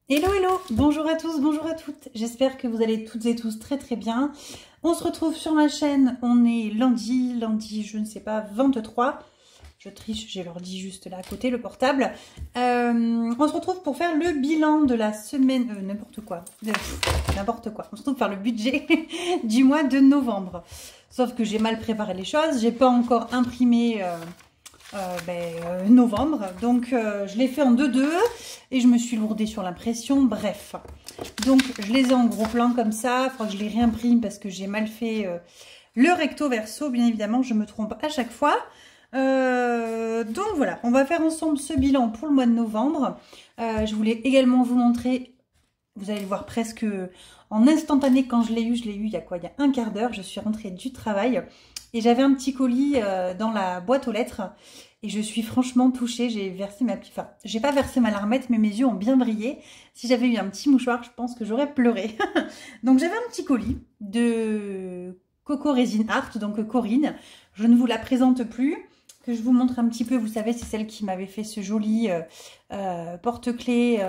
Hello, hello, bonjour à tous, bonjour à toutes. J'espère que vous allez toutes et tous très très bien. On se retrouve sur ma chaîne, on est lundi, je ne sais pas, 23. Je triche, j'ai l'ordi juste là à côté, le portable. On se retrouve pour faire le bilan de la semaine, n'importe quoi. On se retrouve pour faire le budget du mois de novembre. Sauf que j'ai mal préparé les choses, j'ai pas encore imprimé... novembre, donc je l'ai fait en 2-2 et je me suis lourdée sur l'impression, bref, donc je les ai en gros plan comme ça. Il faudra que je les réimprime parce que j'ai mal fait le recto verso, bien évidemment je me trompe à chaque fois. Donc voilà, on va faire ensemble ce bilan pour le mois de novembre. Je voulais également vous montrer, vous allez le voir presque en instantané quand je l'ai eu il y a quoi, il y a un quart d'heure. Je suis rentrée du travail et j'avais un petit colis dans la boîte aux lettres et je suis franchement touchée. J'ai versé j'ai pas versé ma larmette, mais mes yeux ont bien brillé. Si j'avais eu un petit mouchoir, je pense que j'aurais pleuré. Donc j'avais un petit colis de Coco Resin Art, donc Corinne. Je ne vous la présente plus, que je vous montre un petit peu. Vous savez, c'est celle qui m'avait fait ce joli porte-clés,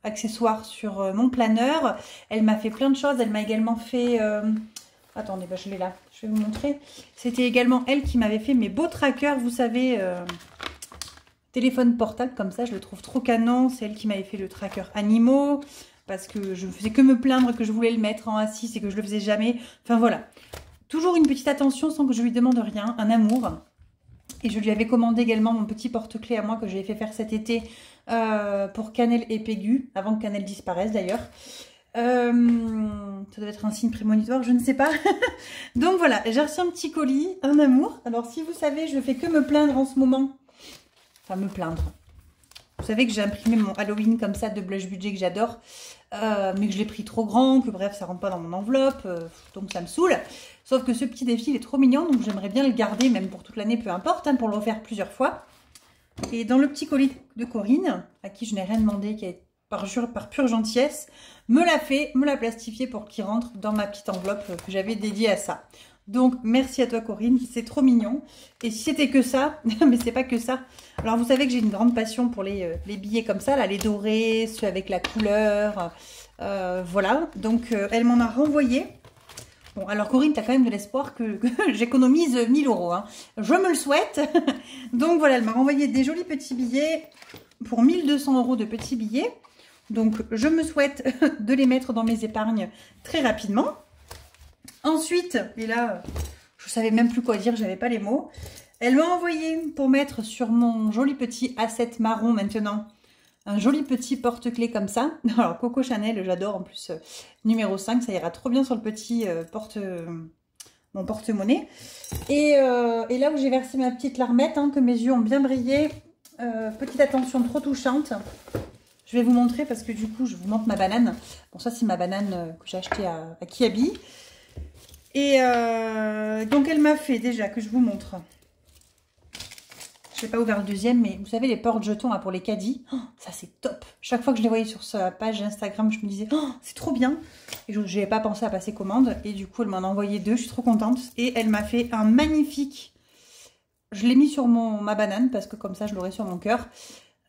accessoire sur mon planeur. Elle m'a fait plein de choses. Elle m'a également fait... attendez, je l'ai là, je vais vous montrer. C'était également elle qui m'avait fait mes beaux trackers, vous savez, téléphone portable comme ça, je le trouve trop canon. C'est elle qui m'avait fait le tracker animaux, parce que je ne faisais que me plaindre que je voulais le mettre en A6 et que je le faisais jamais. Enfin voilà, toujours une petite attention sans que je lui demande rien, un amour. Et je lui avais commandé également mon petit porte-clés à moi que j'avais fait faire cet été pour Cannelle et Pégu, avant que Cannelle disparaisse d'ailleurs. Ça doit être un signe prémonitoire, je ne sais pas. Donc voilà, j'ai reçu un petit colis, un amour. Alors si vous savez, je ne fais que me plaindre en ce moment. Enfin, me plaindre. Vous savez que j'ai imprimé mon Halloween comme ça de blush budget que j'adore. Mais que je l'ai pris trop grand, que bref, ça rentre pas dans mon enveloppe. Donc ça me saoule. Sauf que ce petit défi, il est trop mignon. Donc j'aimerais bien le garder, même pour toute l'année, peu importe, hein, pour le refaire plusieurs fois. Et dans le petit colis de Corinne, à qui je n'ai rien demandé, qui est par pure gentillesse, me l'a plastifié pour qu'il rentre dans ma petite enveloppe que j'avais dédiée à ça. Donc merci à toi Corinne, c'est trop mignon. Et si c'était que ça, mais c'est pas que ça. Alors vous savez que j'ai une grande passion pour les billets comme ça, là, les dorés, ceux avec la couleur, voilà. Donc elle m'en a renvoyé. Bon, alors Corinne, tu as quand même de l'espoir que j'économise 1000 €. Hein. Je me le souhaite. Donc voilà, elle m'a renvoyé des jolis petits billets pour 1200 € de petits billets. Donc je me souhaite de les mettre dans mes épargnes très rapidement. Ensuite, et là, je savais même plus quoi dire, j'avais pas les mots. Elle m'a envoyé pour mettre sur mon joli petit A7 marron maintenant, un joli petit porte-clés comme ça. Alors Coco Chanel, j'adore en plus, numéro 5, ça ira trop bien sur le petit mon porte-monnaie. Et là où j'ai versé ma petite larmette, hein, que mes yeux ont bien brillé, petite attention trop touchante. Je vais vous montrer parce que du coup, je vous montre ma banane. Bon, ça, c'est ma banane que j'ai achetée à Kiabi. Et donc, elle m'a fait déjà, que je vous montre. Je n'ai pas ouvert le deuxième, mais vous savez, les porte-jetons pour les caddies, oh, ça, c'est top. Chaque fois que je les voyais sur sa page Instagram, je me disais, oh, c'est trop bien. Et je n'avais pas pensé à passer commande. Et du coup, elle m'en a envoyé 2. Je suis trop contente. Et elle m'a fait un magnifique... Je l'ai mis sur ma banane parce que comme ça, je l'aurai sur mon cœur.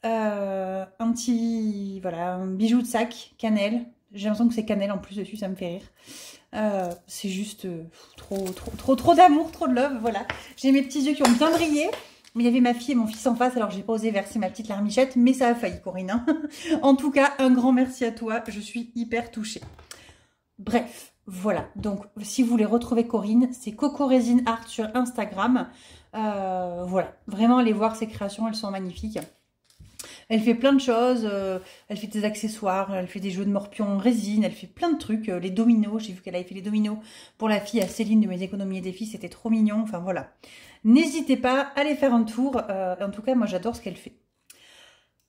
Un petit, voilà, un bijou de sac, cannelle. J'ai l'impression que c'est cannelle en plus dessus, ça me fait rire. C'est juste trop d'amour, trop de love, voilà. J'ai mes petits yeux qui ont bien brillé. Mais il y avait ma fille et mon fils en face, alors j'ai pas osé verser ma petite larmichette, mais ça a failli, Corinne. Hein. En tout cas, un grand merci à toi, je suis hyper touchée. Bref, voilà. Donc, si vous voulez retrouver Corinne, c'est Coco Resin Art sur Instagram. Voilà, vraiment allez voir ses créations, elles sont magnifiques. Elle fait plein de choses, elle fait des accessoires, elle fait des jeux de morpions en résine, elle fait plein de trucs, les dominos, j'ai vu qu'elle avait fait les dominos pour la fille à Céline de mes économies et défis, c'était trop mignon, enfin voilà. N'hésitez pas à aller faire un tour, en tout cas moi j'adore ce qu'elle fait.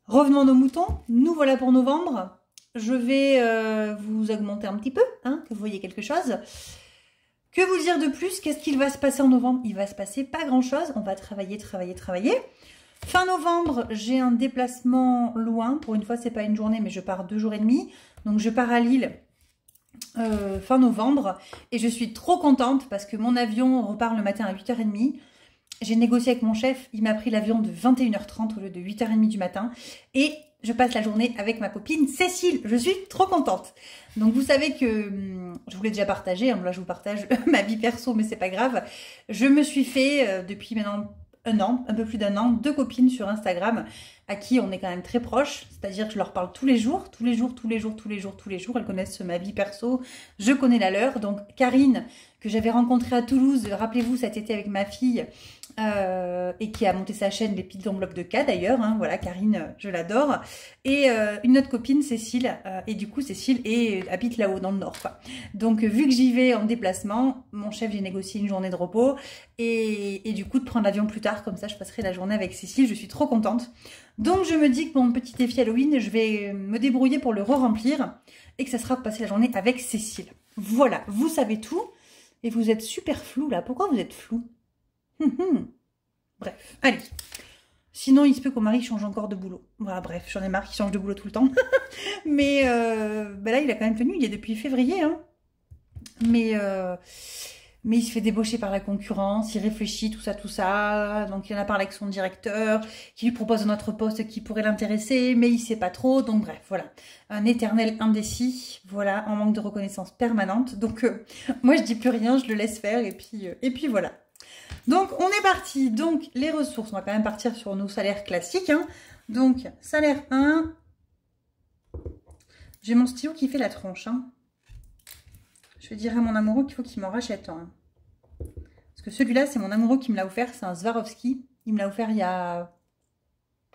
Revenons à nos moutons, nous voilà pour novembre, je vais vous augmenter un petit peu, hein, que vous voyez quelque chose. Que vous dire de plus? Qu'est-ce qu'il va se passer en novembre? Il va se passer pas grand chose, on va travailler. Fin novembre, j'ai un déplacement loin. Pour une fois, c'est pas une journée, mais je pars 2 jours et demi. Donc, je pars à Lille fin novembre. Et je suis trop contente parce que mon avion repart le matin à 8h30. J'ai négocié avec mon chef. Il m'a pris l'avion de 21h30 au lieu de 8h30 du matin. Et je passe la journée avec ma copine Cécile. Je suis trop contente. Donc vous savez que, je vous l'ai déjà partagé, hein, là je vous partage ma vie perso, mais c'est pas grave. Je me suis fait, depuis maintenant un an, un peu plus d'un an, 2 copines sur Instagram à qui on est quand même très proches. C'est-à-dire que je leur parle tous les jours. Elles connaissent ma vie perso, je connais la leur. Donc Karine, que j'avais rencontrée à Toulouse, rappelez-vous cet été avec ma fille, et qui a monté sa chaîne Les Petites Enveloppes de K d'ailleurs, hein, voilà, Karine, je l'adore, et une autre copine, Cécile, et du coup Cécile habite là-haut dans le nord, quoi. Donc vu que j'y vais en déplacement, mon chef, j'ai négocié une journée de repos, et du coup de prendre l'avion plus tard, comme ça je passerai la journée avec Cécile, je suis trop contente. Donc je me dis que mon petit défi Halloween, je vais me débrouiller pour le re-remplir, et que ça sera de passer la journée avec Cécile. Voilà, vous savez tout, et vous êtes super flou là, pourquoi vous êtes flou? Bref, allez. Sinon, il se peut que mon mari change encore de boulot. Voilà, bref, j'en ai marre qu'il change de boulot tout le temps. Mais ben là, il a quand même tenu, il est depuis février. Hein. Mais il se fait débaucher par la concurrence, il réfléchit, tout ça. Donc, il en a parlé avec son directeur, qui lui propose un autre poste qui pourrait l'intéresser, mais il sait pas trop. Donc, bref, voilà. Un éternel indécis, voilà, en manque de reconnaissance permanente. Donc, moi, je dis plus rien, je le laisse faire, et puis voilà. Donc, on est parti. Donc, les ressources, on va quand même partir sur nos salaires classiques. Hein. Donc, salaire 1. J'ai mon stylo qui fait la tronche. Hein. Je vais dire à mon amoureux qu'il faut qu'il m'en rachète un. Parce que celui-là, c'est mon amoureux qui me l'a offert. C'est un Swarovski. Il me l'a offert il y a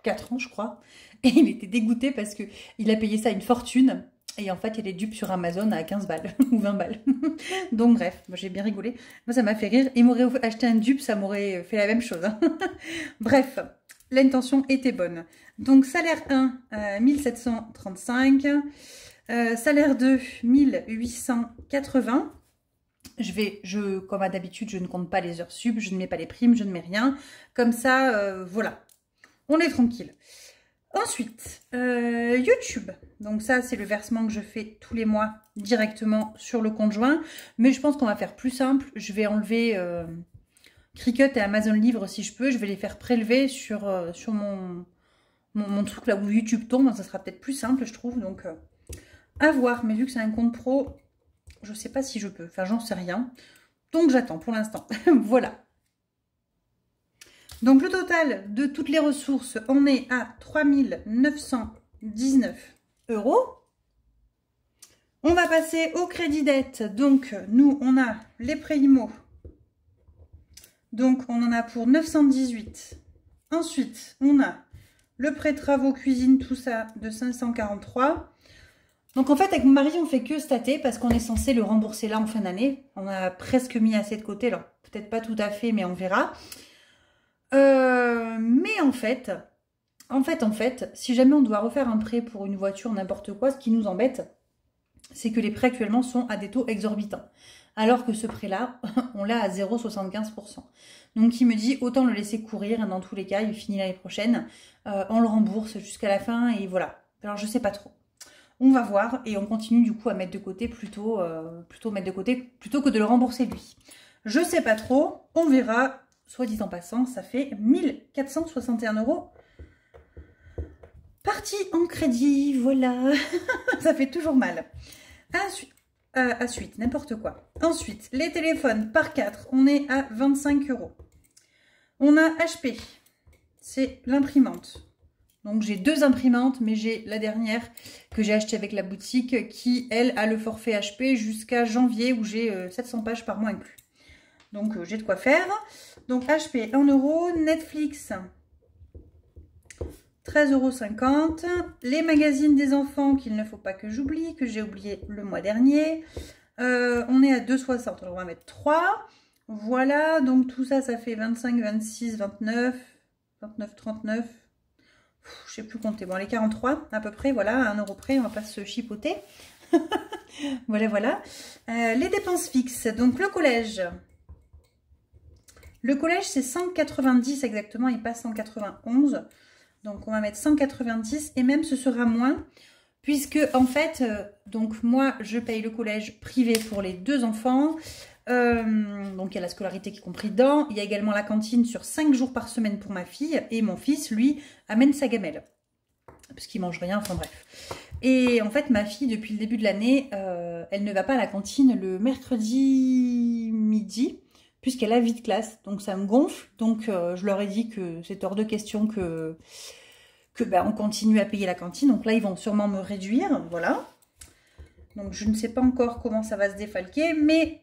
4 ans, je crois. Et il était dégoûté parce qu'il a payé ça une fortune. Et en fait, il est dupe sur Amazon à 15 balles ou 20 balles. Donc bref, moi j'ai bien rigolé. Moi ça m'a fait rire. Il m'aurait acheté un dupe, ça m'aurait fait la même chose. Hein. Bref, l'intention était bonne. Donc salaire 1, 1735. Salaire 2, 1880. Comme à d'habitude, je ne compte pas les heures sub, je ne mets pas les primes, je ne mets rien. Comme ça, voilà. On est tranquille. Ensuite, YouTube. Donc ça, c'est le versement que je fais tous les mois directement sur le compte joint. Mais je pense qu'on va faire plus simple. Je vais enlever Cricut et Amazon Livre si je peux. Je vais les faire prélever sur mon truc là où YouTube tombe. Ça sera peut-être plus simple, je trouve. Donc, à voir. Mais vu que c'est un compte pro, je ne sais pas si je peux. Enfin, j'en sais rien. Donc, j'attends pour l'instant. Voilà. Donc, le total de toutes les ressources, on est à 3 919 €. On va passer au crédit dette. Donc, nous, on a les prêts IMO. Donc, on en a pour 918. Ensuite, on a le prêt travaux, cuisine, tout ça, de 543. Donc, en fait, avec mon mari, on fait que stater parce qu'on est censé le rembourser là en fin d'année. On a presque mis assez de côté. Alors, peut-être pas tout à fait, mais on verra. Mais en fait, si jamais on doit refaire un prêt pour une voiture, n'importe quoi, ce qui nous embête, c'est que les prêts actuellement sont à des taux exorbitants. Alors que ce prêt-là, on l'a à 0,75%. Donc il me dit, autant le laisser courir, dans tous les cas, il finit l'année prochaine, on le rembourse jusqu'à la fin, et voilà. Alors je sais pas trop. On va voir, et on continue du coup à mettre de côté plutôt que de le rembourser lui. Je sais pas trop, on verra. Soit dit en passant, ça fait 1461 € parti en crédit, voilà. Ça fait toujours mal. Ensuite, n'importe quoi. Ensuite, les téléphones par 4, on est à 25 €. On a HP, c'est l'imprimante. Donc j'ai 2 imprimantes, mais j'ai la dernière que j'ai achetée avec la boutique qui, elle, a le forfait HP jusqu'à janvier où j'ai 700 pages par mois inclus. Donc, j'ai de quoi faire. Donc, HP, 1 €. Netflix, 13,50 €. Les magazines des enfants qu'il ne faut pas que j'oublie, que j'ai oublié le mois dernier. On est à 2,60 €. Alors, on va mettre 3. Voilà. Donc, tout ça, ça fait 25, 26, 29, 29, 39. Je sais plus compter. Bon, les 43 à peu près. Voilà, à 1 € près. On va pas se chipoter. Voilà. Les dépenses fixes. Donc, le collège. Le collège, c'est 190 exactement, il passe 191. Donc, on va mettre 190 et même ce sera moins. Puisque, en fait, donc moi, je paye le collège privé pour les 2 enfants. Donc, il y a la scolarité qui est compris dedans. Il y a également la cantine sur 5 jours par semaine pour ma fille. Et mon fils, lui, amène sa gamelle. parce qu'il mange rien, enfin bref. Et en fait, ma fille, depuis le début de l'année, elle ne va pas à la cantine le mercredi midi, puisqu'elle a vie de classe. Donc ça me gonfle. Donc je leur ai dit que c'est hors de question que ben, on continue à payer la cantine. Donc là, ils vont sûrement me réduire, voilà. Donc je ne sais pas encore comment ça va se défalquer, mais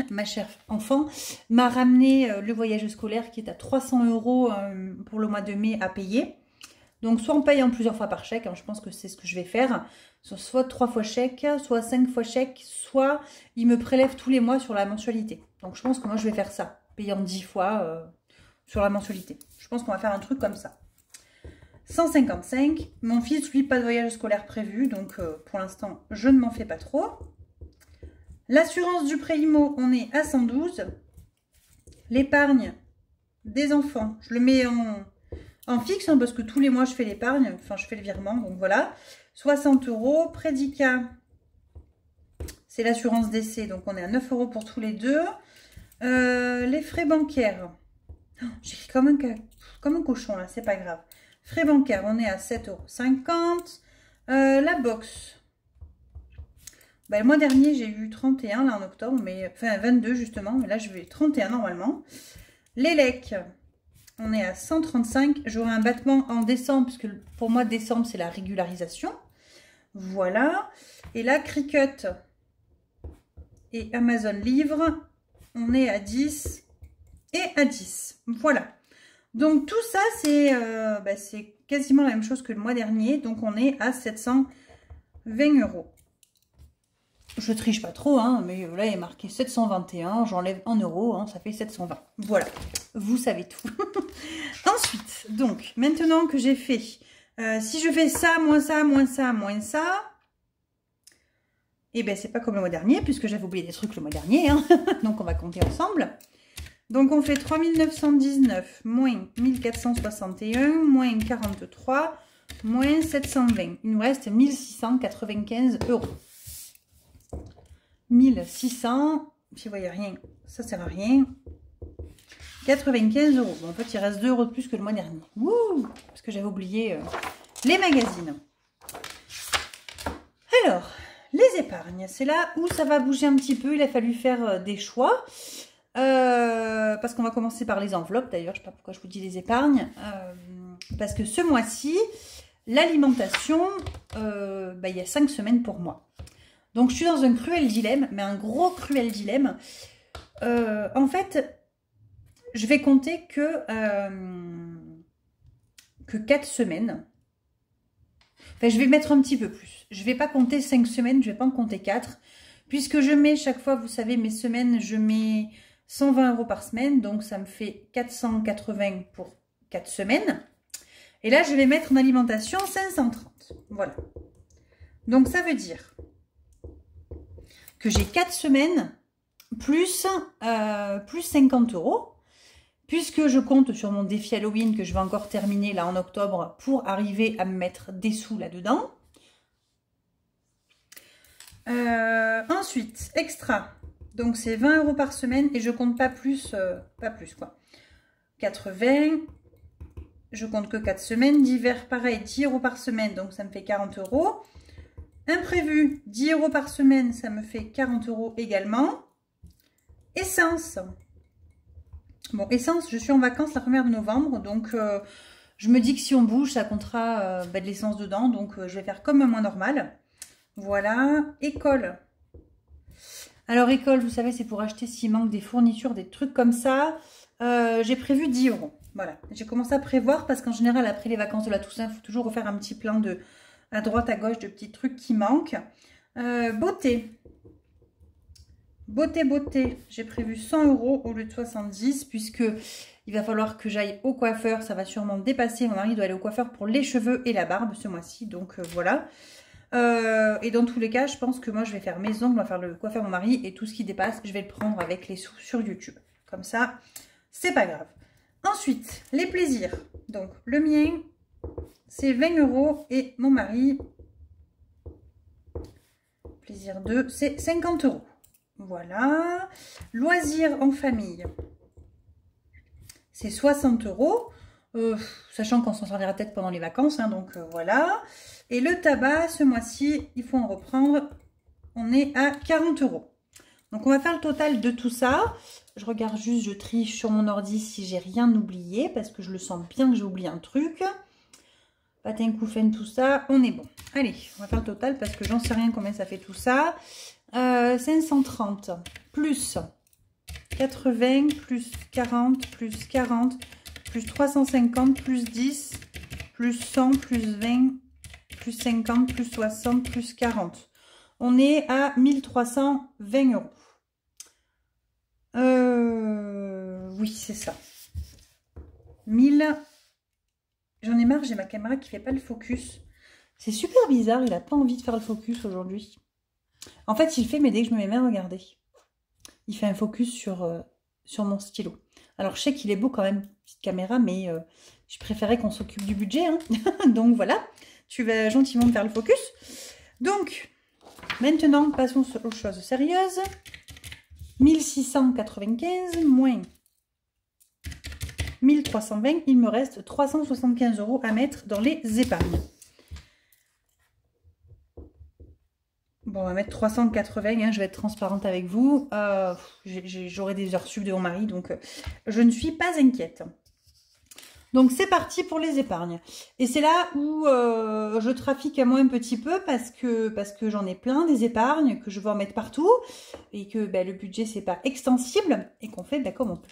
ma chère enfant m'a ramené le voyage scolaire qui est à 300 € pour le mois de mai à payer. Donc soit on paye en plusieurs fois par chèque, hein, je pense que c'est ce que je vais faire, soit 3 fois chèque, soit 5 fois chèque, soit il me prélève tous les mois sur la mensualité. Donc je pense que moi je vais faire ça, payant 10 fois sur la mensualité. Je pense qu'on va faire un truc comme ça. 155, mon fils, lui, pas de voyage scolaire prévu, donc pour l'instant, je ne m'en fais pas trop. L'assurance du prêt IMO, on est à 112. L'épargne des enfants, je le mets en fixe, hein, parce que tous les mois, je fais l'épargne, enfin, je fais le virement, donc voilà. 60 €. Prédicat, c'est l'assurance décès, donc on est à 9 € pour tous les deux. Les frais bancaires, oh, j'écris comme un cochon, là, c'est pas grave. Frais bancaires, on est à 7,50 €. La box, ben, le mois dernier, j'ai eu 31 là en octobre, mais enfin 22 justement, mais là je vais 31 normalement. L'élec, on est à 135. J'aurai un battement en décembre, parce que pour moi décembre c'est la régularisation. Voilà. Et là, Cricut et Amazon Livre, on est à 10 et à 10. Voilà. Donc tout ça, c'est quasiment la même chose que le mois dernier. Donc on est à 720 €. Je triche pas trop, hein, mais là il est marqué 721, j'enlève 1 €, hein, ça fait 720. Voilà, vous savez tout. Ensuite, donc, maintenant que j'ai fait, si je fais ça, moins ça, moins ça, moins ça, et bien c'est pas comme le mois dernier, puisque j'avais oublié des trucs le mois dernier, hein, donc on va compter ensemble. Donc on fait 3919 moins 1461 moins 43 moins 720. Il nous reste 1695 €. 1600, si vous voyez rien, ça sert à rien. 95 €. Bon, en fait, il reste 2 € de plus que le mois dernier. Wouh, parce que j'avais oublié les magazines. Alors, les épargnes, c'est là où ça va bouger un petit peu. Il a fallu faire des choix. Parce qu'on va commencer par les enveloppes. D'ailleurs, je ne sais pas pourquoi je vous dis les épargnes. Parce que ce mois-ci, l'alimentation, il y a 5 semaines pour moi. Donc, je suis dans un cruel dilemme, mais un gros cruel dilemme. En fait, je vais compter que 4 semaines. Enfin, je vais mettre un petit peu plus. Je ne vais pas compter 5 semaines, je ne vais pas en compter 4. Puisque je mets chaque fois, vous savez, mes semaines, je mets 120 € par semaine. Donc, ça me fait 480 pour 4 semaines. Et là, je vais mettre en alimentation 530. Voilà. Donc, ça veut dire que j'ai 4 semaines plus 50 €, puisque je compte sur mon défi Halloween que je vais encore terminer là en octobre pour arriver à me mettre des sous là-dedans. Ensuite, extra, donc c'est 20 € par semaine et je compte pas plus quoi. 80, je compte que 4 semaines. D'hiver, pareil, 10 € par semaine, donc ça me fait 40 €. Imprévu, 10 € par semaine, ça me fait 40 € également. Essence. Bon, essence, je suis en vacances la 1er de novembre, donc je me dis que si on bouge, ça comptera de l'essence dedans, donc je vais faire comme un mois normal. Voilà. École. Alors, école, vous savez, c'est pour acheter s'il manque des fournitures, des trucs comme ça. J'ai prévu 10 €. Voilà. J'ai commencé à prévoir parce qu'en général, après les vacances de la Toussaint, il faut toujours refaire un petit plan de à droite, à gauche de petits trucs qui manquent. Beauté. Beauté. J'ai prévu 100 € au lieu de 70 puisque il va falloir que j'aille au coiffeur. Ça va sûrement dépasser. Mon mari doit aller au coiffeur pour les cheveux et la barbe ce mois-ci. Donc, voilà. Et dans tous les cas, je pense que moi, je vais faire mes ongles, on va faire le coiffeur mon mari et tout ce qui dépasse, je vais le prendre avec les sous sur YouTube. Comme ça, c'est pas grave. Ensuite, les plaisirs. Donc, le mien, c'est 20 € et mon mari, plaisir 2, c'est 50 €. Voilà. Loisirs en famille, c'est 60 €. Sachant qu'on s'en servira peut-être pendant les vacances, hein, donc voilà. Et le tabac, ce mois-ci, il faut en reprendre. On est à 40 €. Donc on va faire le total de tout ça. Je regarde juste, je triche sur mon ordi si j'ai rien oublié, parce que je le sens bien que j'ai oublié un truc. Patin, couffen, tout ça, on est bon. Allez, on va faire le total parce que j'en sais rien combien ça fait tout ça. 530 plus 80 plus 40 plus 40 plus 350 plus 10 plus 100 plus 20 plus 50 plus 60 plus 40. On est à 1320 €. Oui, c'est ça. 1000. J'en ai marre, j'ai ma caméra qui fait pas le focus. C'est super bizarre, il a pas envie de faire le focus aujourd'hui. En fait, il fait, mais dès que je me mets à regarder, il fait un focus sur mon stylo. Alors, je sais qu'il est beau quand même, petite caméra, mais je préférais qu'on s'occupe du budget. Hein. Donc, voilà, tu vas gentiment me faire le focus. Donc, maintenant, passons aux choses sérieuses. 1695 moins 1320, il me reste 375 € à mettre dans les épargnes. Bon, on va mettre 380, hein, je vais être transparente avec vous. J'aurai des heures sup de mon mari, donc je ne suis pas inquiète. Donc c'est parti pour les épargnes. Et c'est là où je trafique à moi un petit peu parce que j'en ai plein des épargnes, que je veux en mettre partout et que le budget c'est pas extensible et qu'on fait comme on peut.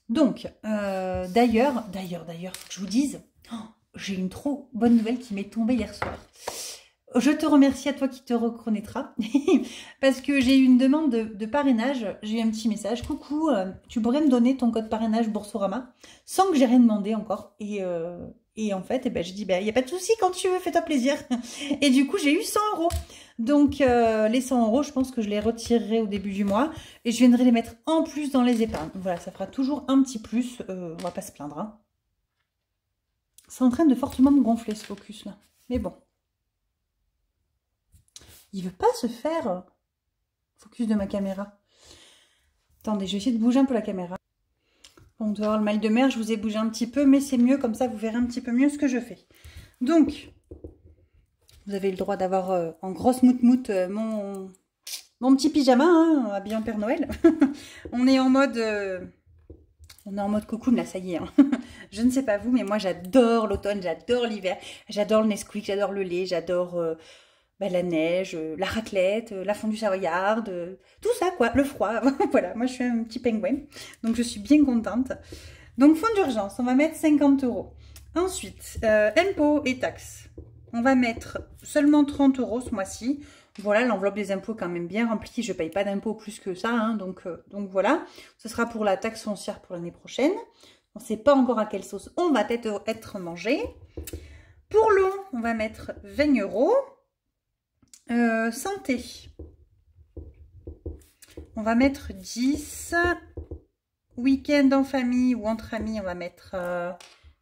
Donc d'ailleurs, faut que je vous dise, j'ai une trop bonne nouvelle qui m'est tombée hier soir. Je te remercie à toi qui te reconnaîtras parce que j'ai eu une demande de parrainage. J'ai eu un petit message. Coucou, tu pourrais me donner ton code parrainage Boursorama sans que j'ai rien demandé encore. Et en fait, j'ai dit, il n'y a pas de souci quand tu veux, fais-toi plaisir. Et du coup, j'ai eu 100 €. Donc, les 100 €, je pense que je les retirerai au début du mois. Et je viendrai les mettre en plus dans les épargnes. Voilà, ça fera toujours un petit plus. On va pas se plaindre. Hein. C'est en train de fortement me gonfler ce focus là. Mais bon. Il veut pas se faire focus de ma caméra. Attendez, je vais essayer de bouger un peu la caméra. Bon, on doit avoir le mal de mer, je vous ai bougé un petit peu, mais c'est mieux, comme ça vous verrez un petit peu mieux ce que je fais. Donc, vous avez le droit d'avoir en grosse moute-moute mon petit pyjama, hein, habillé en Père Noël. On est en mode cocoon là, ça y est. Hein. Je ne sais pas vous, mais moi j'adore l'automne, j'adore l'hiver, j'adore le Nesquik, j'adore le lait, j'adore... la neige, la raclette, la fondue savoyarde, tout ça quoi, le froid. Voilà, moi je suis un petit pingouin, donc je suis bien contente. Donc fonds d'urgence, on va mettre 50 €. Ensuite, impôts et taxes. On va mettre seulement 30 € ce mois-ci. Voilà, l'enveloppe des impôts quand même bien remplie. Je ne paye pas d'impôts plus que ça, hein, donc voilà. Ce sera pour la taxe foncière pour l'année prochaine. On ne sait pas encore à quelle sauce on va être mangé. Pour l'eau, on va mettre 20 €. Santé, on va mettre 10. Week-end en famille ou entre amis, on va mettre,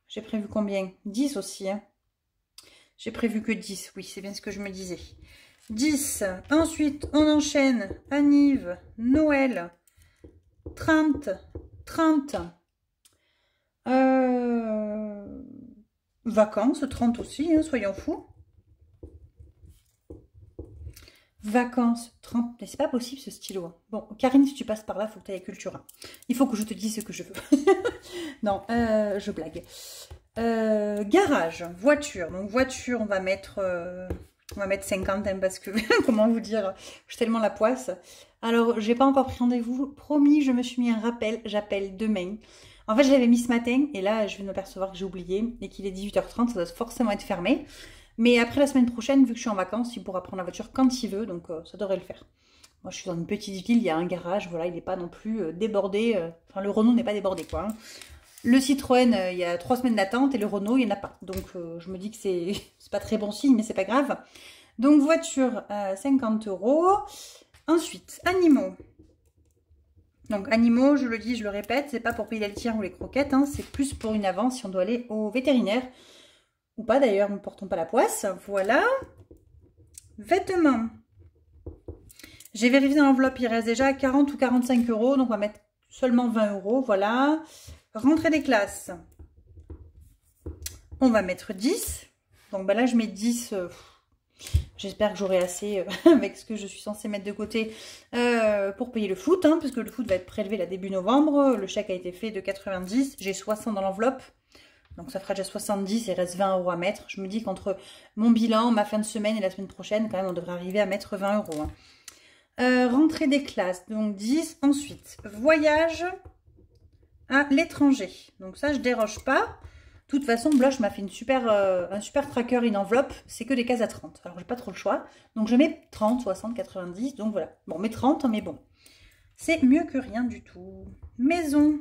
j'ai prévu combien? 10 aussi, hein. J'ai prévu que 10, oui, c'est bien ce que je me disais. 10, ensuite on enchaîne, anniv, Noël, 30, vacances, 30 aussi, hein, soyons fous. Vacances, 30... Mais c'est pas possible ce stylo. Hein. Bon, Karine, si tu passes par là, il faut que tu ailles à Cultura. Il faut que je te dise ce que je veux. Non, je blague. Garage, voiture. Donc voiture, on va mettre 50 hein, parce que, comment vous dire, j'ai tellement la poisse. Alors, j'ai pas encore pris rendez-vous. Promis, je me suis mis un rappel. J'appelle demain. En fait, je l'avais mis ce matin et là, je viens de m'apercevoir que j'ai oublié et qu'il est 18h30. Ça doit forcément être fermé. Mais après la semaine prochaine, vu que je suis en vacances, il pourra prendre la voiture quand il veut, donc ça devrait le faire. Moi, je suis dans une petite ville, il y a un garage, voilà, il n'est pas non plus débordé. Enfin, le Renault n'est pas débordé, quoi. Hein. Le Citroën, il y a 3 semaines d'attente et le Renault, il n'y en a pas. Donc, je me dis que c'est pas très bon signe, mais c'est pas grave. Donc, voiture, 50 €. Ensuite, animaux. Donc, animaux, je le dis, je le répète, c'est pas pour payer la litière ou les croquettes, hein, c'est plus pour une avance si on doit aller au vétérinaire. Ou pas d'ailleurs, ne portons pas la poisse. Voilà. Vêtements. J'ai vérifié dans l'enveloppe, il reste déjà 40 ou 45 €. Donc on va mettre seulement 20 €. Voilà. Rentrée des classes. on va mettre 10. Donc bah là, je mets 10. J'espère que j'aurai assez avec ce que je suis censée mettre de côté pour payer le foot, hein, parce que le foot va être prélevé là début novembre. Le chèque a été fait de 90. J'ai 60 dans l'enveloppe. Donc ça fera déjà 70, il reste 20 € à mettre. Je me dis qu'entre mon bilan, ma fin de semaine et la semaine prochaine, quand même, on devrait arriver à mettre 20 €. Hein. Rentrée des classes, donc 10. Ensuite, voyage à l'étranger. Donc ça, je déroge pas. De toute façon, Bloch m'a fait un super tracker, une enveloppe. C'est que des cases à 30. Alors, j'ai pas trop le choix. Donc, je mets 30, 60, 90. Donc, voilà. Bon, mais 30, mais bon. C'est mieux que rien du tout. Maison,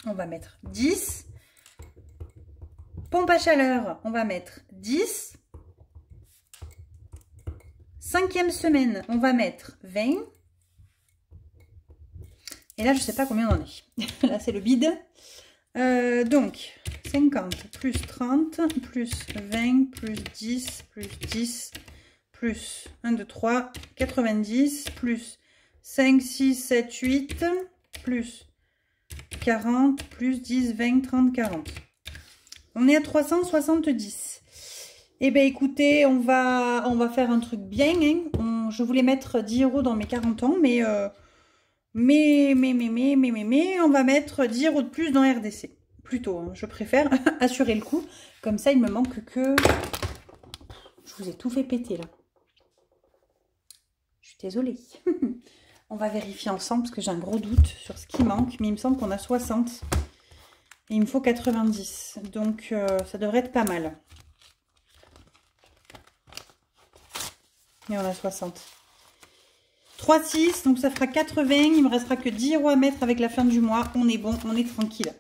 on va mettre 10. Pompe à chaleur, on va mettre 10. 5e semaine, on va mettre 20. Et là, je sais pas combien on en est. Là, c'est le bide. Donc, 50 plus 30 plus 20 plus 10 plus 10 plus 1, 2, 3, 90 plus 5, 6, 7, 8 plus 40 plus 10, 20, 30, 40. On est à 370. Eh bien, écoutez, on va faire un truc bien. Hein. Je voulais mettre 10 € dans mes 40 ans, mais on va mettre 10 € de plus dans RDC. Plutôt, hein. Je préfère assurer le coup. Comme ça, il me manque que... Je vous ai tout fait péter, là. Je suis désolée. On va vérifier ensemble, parce que j'ai un gros doute sur ce qui manque. Mais il me semble qu'on a 60. Et il me faut 90. Donc, ça devrait être pas mal. Et on a 60. 3,6, donc ça fera 80. Il me restera que 10 € à mettre avec la fin du mois. On est bon, on est tranquille.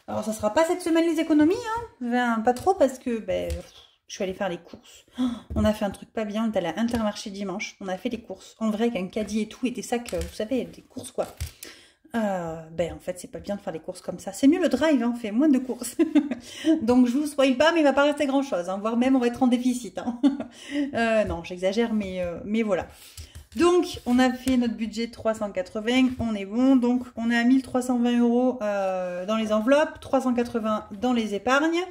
Alors, ça sera pas cette semaine les économies, hein. Enfin, pas trop parce que ben, je suis allée faire les courses. Oh, on a fait un truc pas bien. On est allé à Intermarché dimanche. On a fait les courses. En vrai, qu'un caddie et tout, et des sacs, vous savez, des courses quoi. Ben en fait, c'est pas bien de faire les courses comme ça. C'est mieux le drive, hein, on fait moins de courses. Donc, je vous spoil pas, mais il va pas rester grand chose. Hein, voire même, on va être en déficit. Hein. Non, j'exagère, mais voilà. Donc, on a fait notre budget de 380, on est bon. Donc, on est à 1320 € dans les enveloppes, 380 dans les épargnes.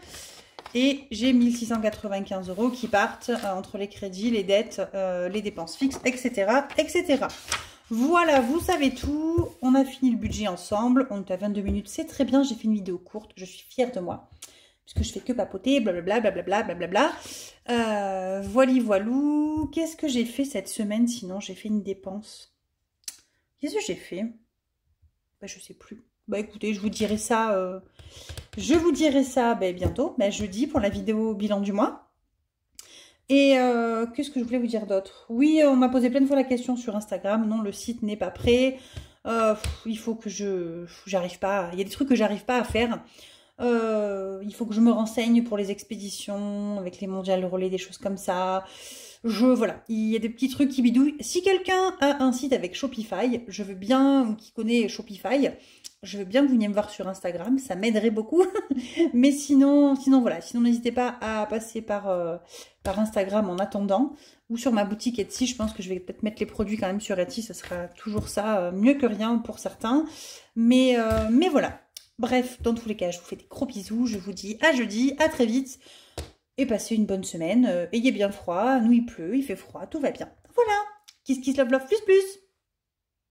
Et j'ai 1695 € qui partent entre les crédits, les dettes, les dépenses fixes, etc., etc. Voilà, vous savez tout. On a fini le budget ensemble. On est à 22 minutes, c'est très bien. J'ai fait une vidéo courte, je suis fière de moi. Puisque je fais que papoter, blablabla, blablabla, blablabla. Voili voilou. Qu'est-ce que j'ai fait cette semaine? Sinon, j'ai fait une dépense. Qu'est-ce que j'ai fait? Bah, je sais plus. Bah écoutez, je vous dirai ça. Bientôt, jeudi pour la vidéo bilan du mois. Et qu'est-ce que je voulais vous dire d'autre? Oui, on m'a posé plein de fois la question sur Instagram. Non, le site n'est pas prêt. Il faut que j'arrive pas. Il y a des trucs que j'arrive pas à faire. Il faut que je me renseigne pour les expéditions avec les mondiales relais, des choses comme ça. Voilà, il y a des petits trucs qui bidouillent. Si quelqu'un a un site avec Shopify, je veux bien, ou qui connaît Shopify, je veux bien que vous veniez me voir sur Instagram, ça m'aiderait beaucoup. Mais sinon voilà, sinon n'hésitez pas à passer par Instagram en attendant, ou sur ma boutique Etsy. Je pense que je vais peut-être mettre les produits quand même sur Etsy, ça sera toujours ça, mieux que rien pour certains. Mais voilà. Bref, dans tous les cas, je vous fais des gros bisous. Je vous dis à jeudi, à très vite. Et passez une bonne semaine. Ayez bien froid. Nous, il pleut, il fait froid, tout va bien. Voilà. Kiss, kiss, love, love, plus, plus.